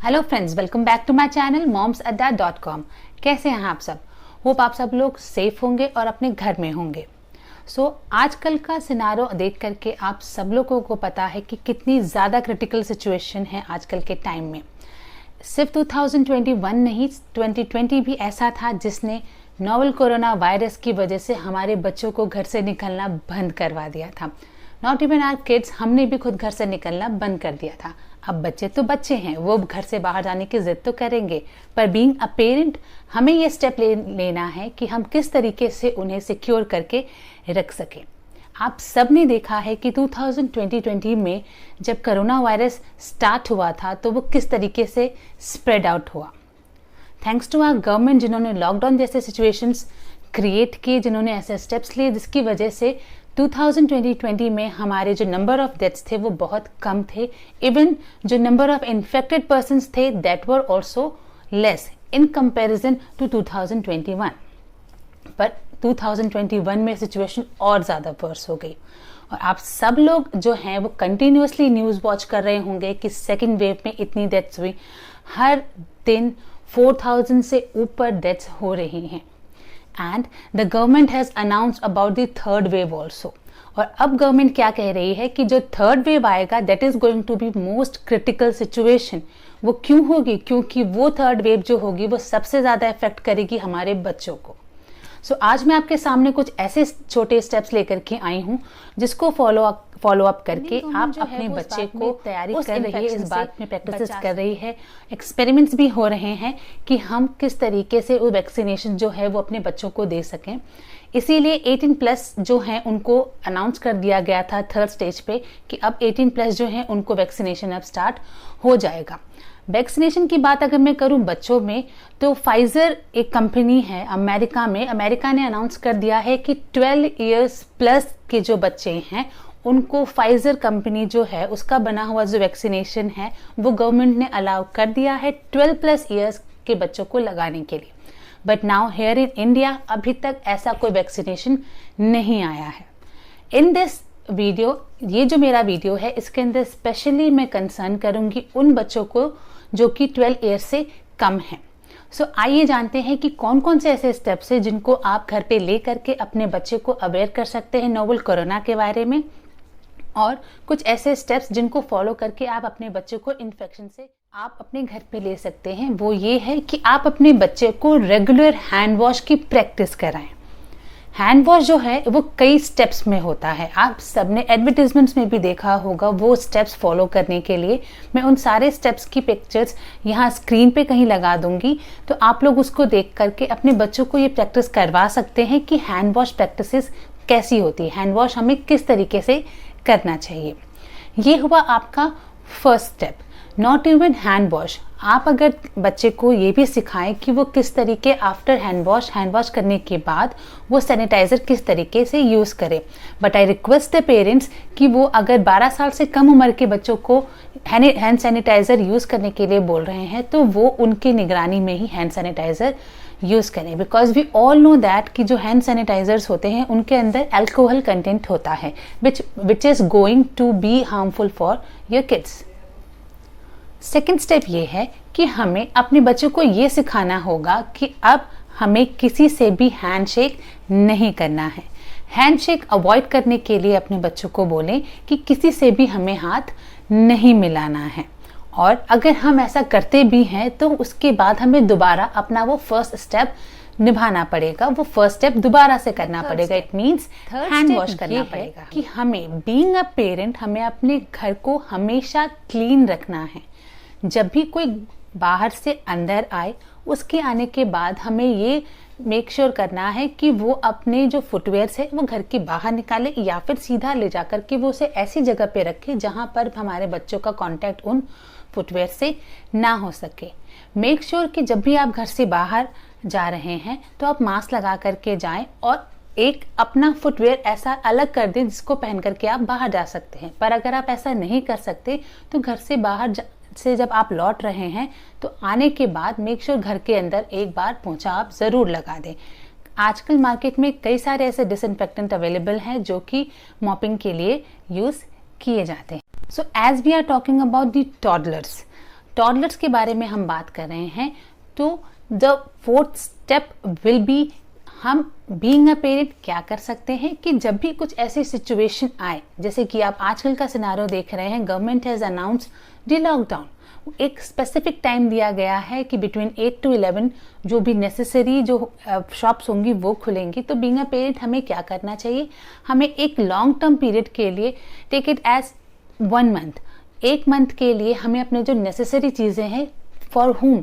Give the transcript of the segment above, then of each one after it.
Hello friends, welcome back to my channel momsadda.com। कैसे हैं आप सब? होप आप सब लोग सेफ होंगे और अपने घर में होंगे। आजकल का सिनारो देख करके आप सब लोगों को पता है कि कितनी ज़्यादा क्रिटिकल सिचुएशन है आजकल के टाइम में। सिर्फ 2021 नहीं, 2020 भी ऐसा था जिसने नोवेल कोरोना वायरस की वजह से हमारे बच्चों को घर से निकलना बंद करवा दिया था। नॉट इवन आवर किड्स, हमने भी खुद घर से निकलना बंद कर दिया था। अब बच्चे तो बच्चे हैं, वो घर से बाहर जाने की जिद तो करेंगे, पर बीइंग अ पेरेंट हमें ये स्टेप लेना है कि हम किस तरीके से उन्हें सिक्योर करके रख सकें। आप सब ने देखा है कि 2020 में जब कोरोना वायरस स्टार्ट हुआ था तो वो किस तरीके से स्प्रेड आउट हुआ। थैंक्स टू आवर गवर्नमेंट, जिन्होंने लॉकडाउन जैसे सिचुएशंस क्रिएट किए, जिन्होंने ऐसे स्टेप्स लिए जिसकी वजह से 2020 में हमारे जो नंबर ऑफ डेथ्स थे वो बहुत कम थे। इवन जो नंबर ऑफ इन्फेक्टेड पर्सन्स थे that were also less in comparison to 2021। पर 2021 में सिचुएशन और ज़्यादा वर्स हो गई और आप सब लोग जो हैं वो कंटिन्यूसली न्यूज़ वॉच कर रहे होंगे कि सेकेंड वेव में इतनी डेथ्स हुई। हर दिन 4000 से ऊपर डेथ्स हो रही हैं। And the government has announced about the third wave also। और अब गवर्नमेंट क्या कह रही है कि जो थर्ड वेव आएगा that is going to be most critical situation। वो क्यों होगी? क्योंकि वो थर्ड वेव जो होगी वो सबसे ज़्यादा इफेक्ट करेगी हमारे बच्चों को। आज मैं आपके सामने कुछ ऐसे छोटे स्टेप्स लेकर के आई हूँ जिसको फॉलो अप करके आप अपने बच्चे को तैयारी कर रही है, इस बात में प्रैक्टिस कर रही है, एक्सपेरिमेंट्स भी हो रहे हैं कि हम किस तरीके से वो वैक्सीनेशन जो है वो अपने बच्चों को दे सकें। इसीलिए 18+ जो हैं उनको अनाउंस कर दिया गया था थर्ड स्टेज पे कि अब 18+ जो हैं उनको वैक्सीनेशन अब स्टार्ट हो जाएगा। वैक्सीनेशन की बात अगर मैं करूं बच्चों में, तो फाइजर एक कंपनी है अमेरिका में, अमेरिका ने अनाउंस कर दिया है कि 12 इयर्स प्लस के जो बच्चे हैं उनको फाइजर कंपनी जो है उसका बना हुआ जो वैक्सीनेशन है वो गवर्नमेंट ने अलाउ कर दिया है 12+ इयर्स के बच्चों को लगाने के लिए। But now here in India अभी तक ऐसा कोई वैक्सीनेशन नहीं आया है। इन दिस वीडियो, ये जो मेरा वीडियो है इसके अंदर स्पेशली मैं कंसर्न करूंगी उन बच्चों को जो कि 12 ईयर से कम हैं। आइए जानते हैं कि कौन कौन से ऐसे स्टेप्स हैं जिनको आप घर पे ले करके अपने बच्चे को अवेयर कर सकते हैं नोवेल कोरोना के बारे में, और कुछ ऐसे स्टेप्स जिनको फॉलो करके आप अपने बच्चे को इन्फेक्शन से आप अपने घर पे ले सकते हैं। वो ये है कि आप अपने बच्चे को रेगुलर हैंड वॉश की प्रैक्टिस कराएं। हैंड वॉश जो है वो कई स्टेप्स में होता है, आप सबने एडवर्टीजमेंट्स में भी देखा होगा वो स्टेप्स फॉलो करने के लिए। मैं उन सारे स्टेप्स की पिक्चर्स यहाँ स्क्रीन पे कहीं लगा दूंगी, तो आप लोग उसको देख करके अपने बच्चों को ये प्रैक्टिस करवा सकते हैं कि हैंड वॉश प्रैक्टिसेस कैसी होती है, हैंड वॉश हमें किस तरीके से करना चाहिए। ये हुआ आपका first step, not even hand wash. आप अगर बच्चे को ये भी सिखाएं कि वो किस तरीके आफ्टर हैंड वॉश करने के बाद वो सैनिटाइज़र किस तरीके से यूज़ करे। But I request the parents कि वो अगर 12 साल से कम उम्र के बच्चों को हैंड सैनिटाइज़र यूज़ करने के लिए बोल रहे हैं तो वो उनकी निगरानी में ही हैंड सैनिटाइज़र यूज़ करें। Because we all know that कि जो हैंड सैनिटाइजर्स होते हैं उनके अंदर अल्कोहल कंटेंट होता है which is going to be harmful for your kids. Second step ये है कि हमें अपने बच्चों को ये सिखाना होगा कि अब हमें किसी से भी हैंडशेक नहीं करना है। हैंडशेक अवॉइड करने के लिए अपने बच्चों को बोलें कि किसी से भी हमें हाथ नहीं मिलाना है, और अगर हम ऐसा करते भी हैं तो उसके बाद हमें दोबारा अपना वो फर्स्ट स्टेप निभाना पड़ेगा, वो फर्स्ट स्टेप दोबारा से करना पड़ेगा। इट मीन्स हैंड वॉश करना पड़ेगा कि हमें बीइंग अ पेरेंट हमें अपने घर को हमेशा क्लीन रखना है। जब भी कोई बाहर से अंदर आए उसके आने के बाद हमें ये मेक श्योर करना है कि वो अपने जो फुटवेयर्स है वो घर के बाहर निकाले या फिर सीधा ले जाकर के वो उसे ऐसी जगह पे रखे जहाँ पर हमारे बच्चों का कांटेक्ट उन फुटवेयर से ना हो सके। मेक श्योर कि जब भी आप घर से बाहर जा रहे हैं तो आप मास्क लगा करके जाएं और एक अपना फुटवेयर ऐसा अलग कर दें जिसको पहन करके आप बाहर जा सकते हैं। पर अगर आप ऐसा नहीं कर सकते तो घर से बाहर से जब आप लौट रहे हैं तो आने के बाद मेक श्योर घर के अंदर एक बार पोंछा आप ज़रूर लगा दें। आजकल मार्केट में कई सारे ऐसे डिसइंफेक्टेंट अवेलेबल हैं जो कि मॉपिंग के लिए यूज़ किए जाते हैं। So as we are talking about the toddlers, toddlers के बारे में हम बात कर रहे हैं, तो the fourth step will be, हम बीइंग अ पेरेंट क्या कर सकते हैं कि जब भी कुछ ऐसी सिचुएशन आए, जैसे कि आप आजकल का सिनारियो देख रहे हैं, government has announced the lockdown, एक स्पेसिफिक टाइम दिया गया है कि बिटवीन 8 to 11 जो भी नेसेसरी जो शॉप्स होंगी वो खुलेंगी। तो बीइंग अ पेरेंट हमें क्या करना चाहिए, हमें एक लॉन्ग टर्म पीरियड के लिए take it as 1 month, 1 month के लिए हमें अपने जो नेसेसरी चीज़ें हैं, फॉर हुम,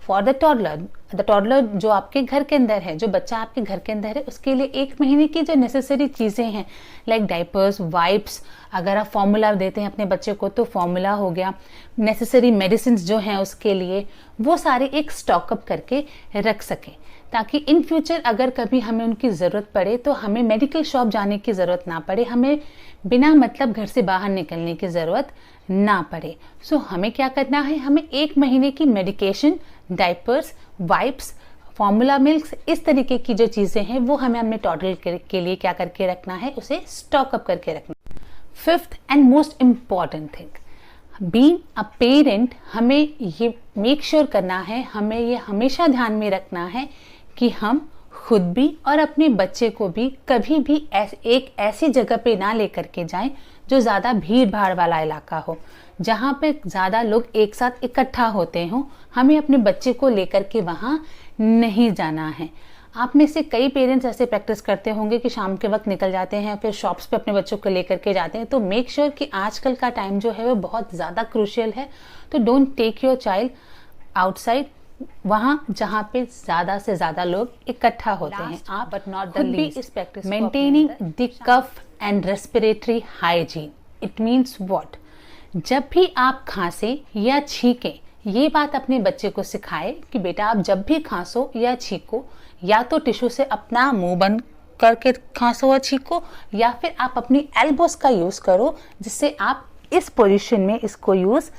फॉर द टॉडलर जो आपके घर के अंदर है, जो बच्चा आपके घर के अंदर है, उसके लिए 1 महीने की जो नेसेसरी चीज़ें हैं, लाइक डायपर्स, वाइप्स, अगर आप फॉर्मूला देते हैं अपने बच्चे को तो फॉर्मूला हो गया, नेसेसरी मेडिसिन जो हैं उसके लिए, वो सारे एक स्टॉकअप करके रख सकें, ताकि इन फ्यूचर अगर कभी हमें उनकी ज़रूरत पड़े तो हमें मेडिकल शॉप जाने की ज़रूरत ना पड़े, हमें बिना मतलब घर से बाहर निकलने की ज़रूरत ना पड़े। सो हमें क्या करना है, हमें 1 महीने की medication, diapers, wipes, formula milk, इस तरीके की जो चीज़ें हैं वो हमें अपने टॉडलर के लिए क्या करके रखना है, उसे स्टॉक अप करके रखना। Fifth and most important thing, being a parent, हमें ये मेक श्योर करना है, हमें ये हमेशा ध्यान में रखना है कि हम खुद भी और अपने बच्चे को भी कभी भी एक ऐसी जगह पे ना लेकर के जाएं जो ज़्यादा भीड़ भाड़ वाला इलाका हो, जहाँ पे ज़्यादा लोग एक साथ इकट्ठा होते हों। हमें अपने बच्चे को लेकर के वहाँ नहीं जाना है। आप में से कई पेरेंट्स ऐसे प्रैक्टिस करते होंगे कि शाम के वक्त निकल जाते हैं, फिर शॉप्स पे अपने बच्चों को लेकर के जाते हैं। तो मेक श्योर कि आजकल का टाइम जो है वो बहुत ज़्यादा क्रूशियल है, तो don't take your child outside, वहाँ जहाँ पे ज़्यादा से ज़्यादा लोग इकट्ठा होते हैं। आप but not the least is practice maintaining the cough and respiratory hygiene. It means what, जब भी आप खांसें या छींकें, ये बात अपने बच्चे को सिखाए कि बेटा आप जब भी खांसो या छींको, या तो टिश्यू से अपना मुंह बंद करके खांसो और छींको, या फिर आप अपनी एल्बोस का यूज़ करो, जिससे आप इस पोजीशन में इसको यूज़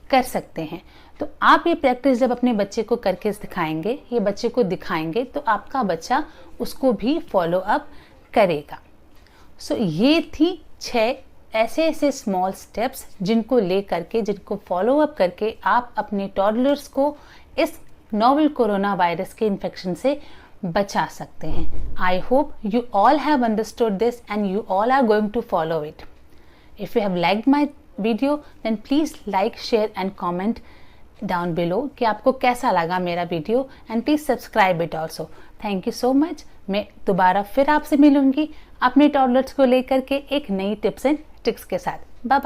कर सकते हैं। तो आप ये प्रैक्टिस जब अपने बच्चे को करके दिखाएंगे, ये बच्चे को दिखाएंगे, तो आपका बच्चा उसको भी फॉलो अप करेगा। सो ये थी 6 ऐसे स्मॉल स्टेप्स जिनको ले करके, जिनको फॉलो अप करके आप अपने टॉडलर्स को इस नोवेल कोरोना वायरस के इन्फेक्शन से बचा सकते हैं। I hope you all have understood this and you all are going to follow it. If you have liked my video, then please like, share and comment down below कि आपको कैसा लगा मेरा video, and please subscribe it also. Thank you so much. मैं दोबारा फिर आपसे मिलूंगी अपने टॉडलर्स को लेकर के एक नई टिप्स एंड ट्रिक्स के साथ. Bye bye.